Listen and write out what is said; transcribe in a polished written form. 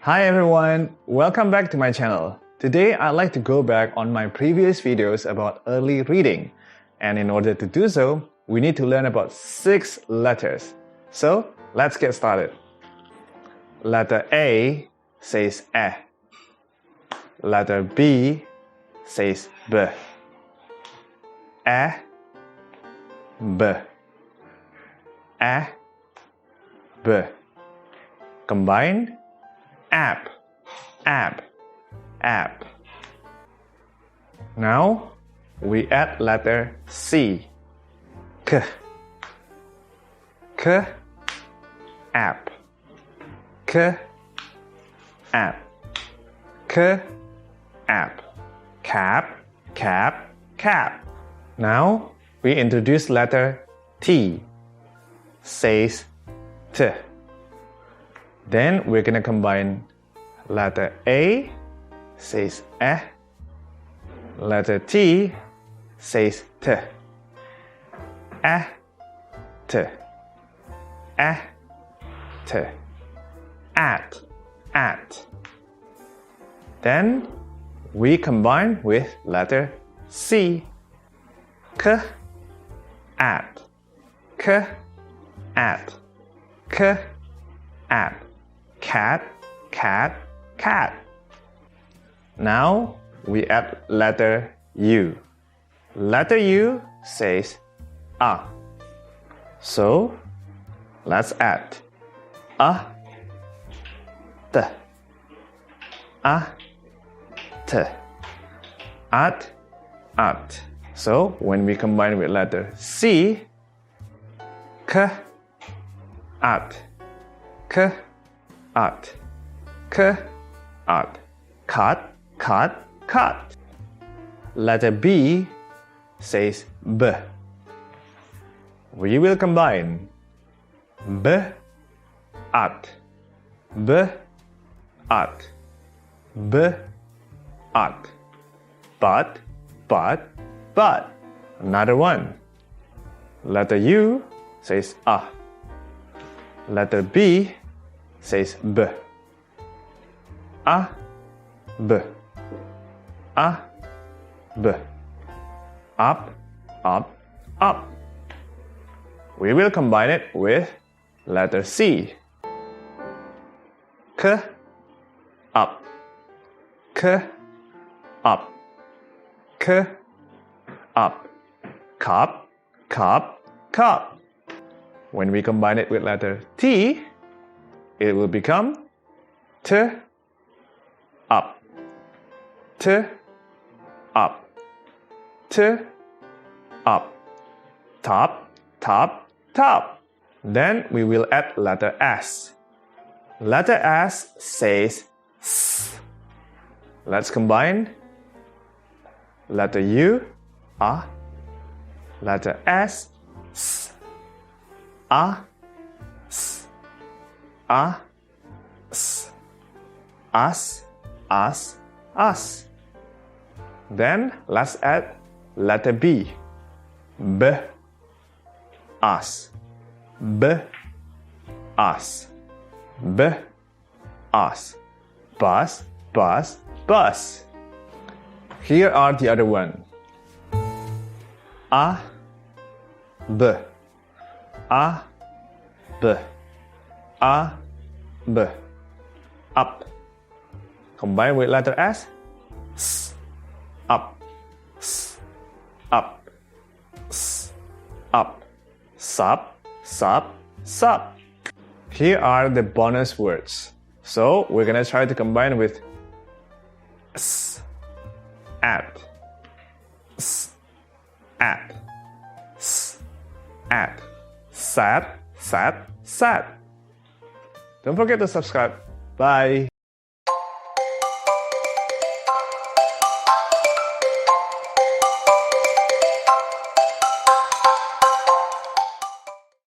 Hi everyone, welcome back to my channel. Today I'd like to go back on my previous videos about early reading. And in order to do so, we need to learn about 6 letters. So let's get started. Letter A says eh. Letter B says b. Eh, b. Eh, b. Combine app, app, app. Now we add letter C. K, k, app, k, app, k, app, cap, cap, cap. Now we introduce letter T. Says T. Then we're gonna combine letter A says eh, letter T says T. Eh, T. Eh, T. At. Then we combine with letter C. K, at. K, at. K, at. Cat, cat, cat. Now we add letter U. Letter U says ah. So let's add t, t, at. So when we combine with letter C, k, at, k, at, k, at, cut, cut, cut. Letter B says b. We will combine b, at, b, at, b, at, but. Another one. Letter U says ah. Letter B says b. B. B. Up, up, up. We will combine it with letter C. K, up. K, up. K, up. Cup, cup, cup. When we combine it with letter T, it will become T, up. T, up. T, up. Top, top, top. Then we will add letter S. Letter S says S. Let's combine letter U, ah. Letter S, S. Ah, S. Ah, S. Us, us, us. Then let's add letter B. B, us. B, us. B, us. Bus, bus, bus. Here are the other one. A, B. A, B. A, B. Up. Combine with letter S. S. Up. S. Up. S. Up. Sup. Sup. Sup. Here are the bonus words. So we're gonna try to combine with S. At. S. At. S. At. Sad. Sad. Sad. Don't forget to subscribe. Bye.